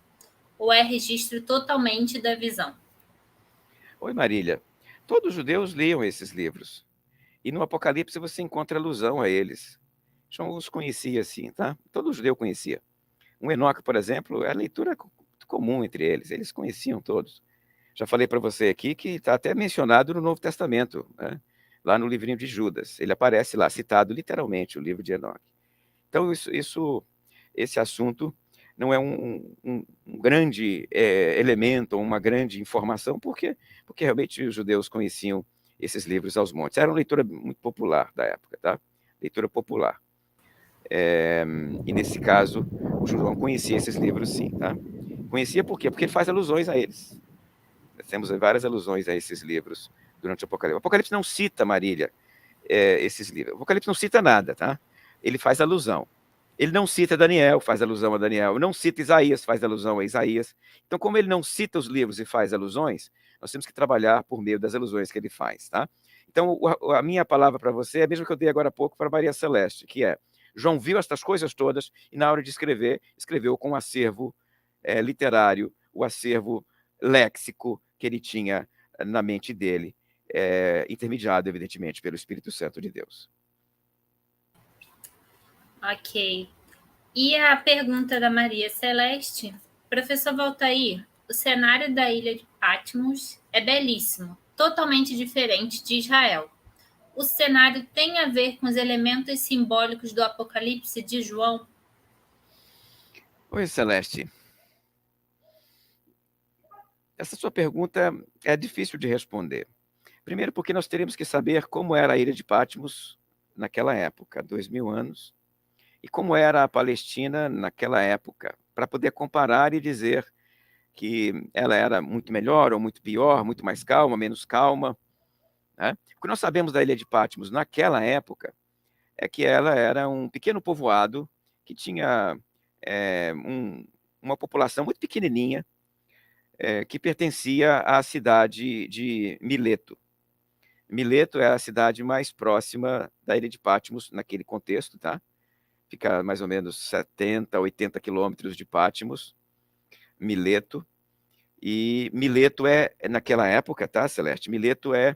Ou é registro totalmente da visão? Oi, Marília. Todos os judeus liam esses livros. E no Apocalipse você encontra alusão a eles. João os conhecia assim, tá? Todo judeu conhecia. Um Enoque, por exemplo, é a leitura comum entre eles. Eles conheciam todos. Já falei para você aqui que está até mencionado no Novo Testamento, né? Lá no livrinho de Judas. Ele aparece lá, citado literalmente, o livro de Enoque. Então, esse assunto não é um grande elemento, uma grande informação, porque realmente os judeus conheciam esses livros aos montes. Era uma leitura muito popular da época, tá? Leitura popular. E nesse caso, o João conhecia esses livros, sim, tá? Conhecia por quê? Porque ele faz alusões a eles. Nós temos várias alusões a esses livros durante o Apocalipse. O Apocalipse não cita, Marília, esses livros. O Apocalipse não cita nada, tá? Ele faz alusão. Ele não cita Daniel, faz alusão a Daniel. Não cita Isaías, faz alusão a Isaías. Então, como ele não cita os livros e faz alusões, nós temos que trabalhar por meio das alusões que ele faz, tá? Então, a minha palavra para você é a mesma que eu dei agora há pouco para Maria Celeste, que é: João viu estas coisas todas e, na hora de escrever, escreveu com o acervo literário, o acervo léxico que ele tinha na mente dele, intermediado, evidentemente, pelo Espírito Santo de Deus. Ok. E a pergunta da Maria Celeste: professor Valtair, o cenário da ilha de Patmos é belíssimo, totalmente diferente de Israel. O cenário tem a ver com os elementos simbólicos do Apocalipse de João? Oi, Celeste. Essa sua pergunta é difícil de responder. Primeiro, porque nós teríamos que saber como era a ilha de Patmos naquela época, 2000 anos, e como era a Palestina naquela época, para poder comparar e dizer que ela era muito melhor ou muito pior, muito mais calma, menos calma, né? O que nós sabemos da ilha de Patmos naquela época é que ela era um pequeno povoado que tinha uma população muito pequenininha, que pertencia à cidade de Mileto. Mileto é a cidade mais próxima da ilha de Patmos naquele contexto, tá? Fica mais ou menos 70, 80 quilômetros de Patmos, Mileto. E Mileto naquela época, tá, Celeste? Mileto é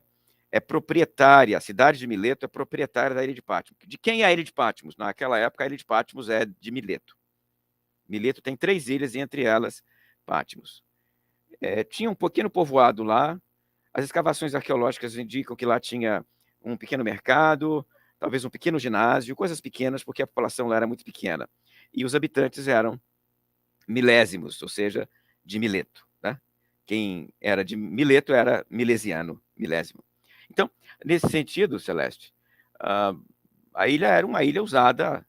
proprietária, a cidade de Mileto é proprietária da ilha de Patmos. De quem é a ilha de Patmos? Naquela época, a ilha de Patmos é de Mileto. Mileto tem 3 ilhas, e entre elas, Patmos. Tinha um pequeno povoado lá. As escavações arqueológicas indicam que lá tinha um pequeno mercado, talvez um pequeno ginásio, coisas pequenas, porque a população lá era muito pequena. E os habitantes eram milésimos, ou seja, de Mileto. Tá? Quem era de Mileto era milesiano, milésimo. Então, nesse sentido, Celeste, a ilha era uma ilha usada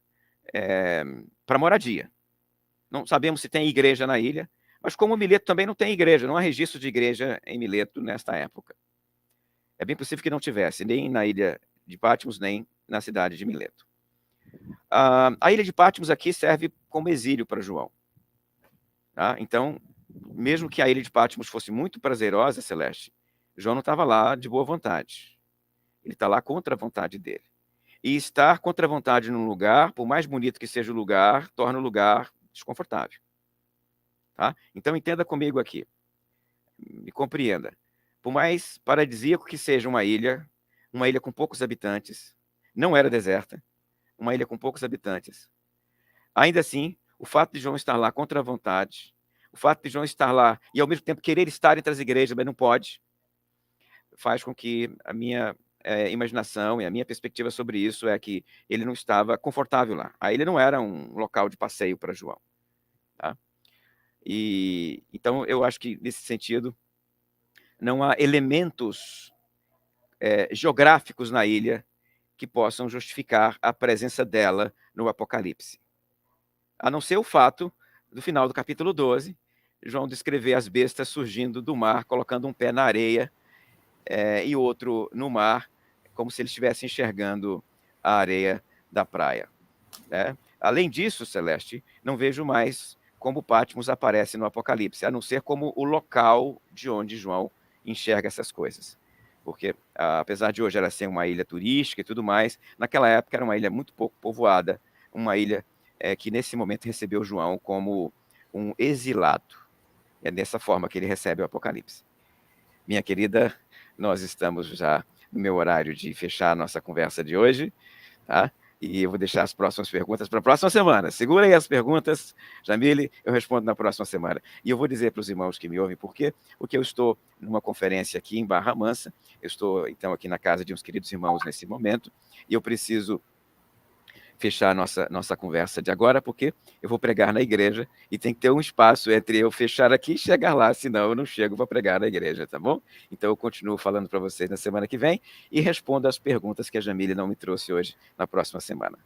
para moradia. Não sabemos se tem igreja na ilha, mas como Mileto também não tem igreja, não há registro de igreja em Mileto nesta época. É bem possível que não tivesse, nem na ilha de Patmos, nem na cidade de Mileto. A ilha de Patmos aqui serve como exílio para João. Tá? Então, mesmo que a ilha de Patmos fosse muito prazerosa, Celeste, João não estava lá de boa vontade. Ele está lá contra a vontade dele. E estar contra a vontade num lugar, por mais bonito que seja o lugar, torna o lugar desconfortável. Tá? Então, entenda comigo aqui. Me compreenda. Por mais paradisíaco que seja uma ilha com poucos habitantes, não era deserta, uma ilha com poucos habitantes. Ainda assim, o fato de João estar lá contra a vontade, o fato de João estar lá e, ao mesmo tempo, querer estar entre as igrejas, mas não pode, faz com que a minha imaginação e a minha perspectiva sobre isso é que ele não estava confortável lá. A ilha não era um local de passeio para João. Tá? E então, eu acho que, nesse sentido, não há elementos geográficos na ilha que possam justificar a presença dela no Apocalipse. A não ser o fato do final do capítulo 12, João descrever as bestas surgindo do mar, colocando um pé na areia e outro no mar, como se ele estivesse enxergando a areia da praia. Né? Além disso, Celeste, não vejo mais como Patmos aparece no Apocalipse, a não ser como o local de onde João enxerga essas coisas. Porque, apesar de hoje ela ser uma ilha turística e tudo mais, naquela época era uma ilha muito pouco povoada, uma ilha que nesse momento recebeu João como um exilado. É dessa forma que ele recebe o Apocalipse. Minha querida, nós estamos já no meu horário de fechar a nossa conversa de hoje, tá? E eu vou deixar as próximas perguntas para a próxima semana. Segura aí as perguntas, Jamile, eu respondo na próxima semana. E eu vou dizer para os irmãos que me ouvem por quê, porque eu estou numa conferência aqui em Barra Mansa, eu estou, então, aqui na casa de uns queridos irmãos nesse momento, e eu preciso fechar a nossa conversa de agora, porque eu vou pregar na igreja e tem que ter um espaço entre eu fechar aqui e chegar lá, senão eu não chego para pregar na igreja, tá bom? Então eu continuo falando para vocês na semana que vem e respondo as perguntas que a Jamile não me trouxe hoje na próxima semana.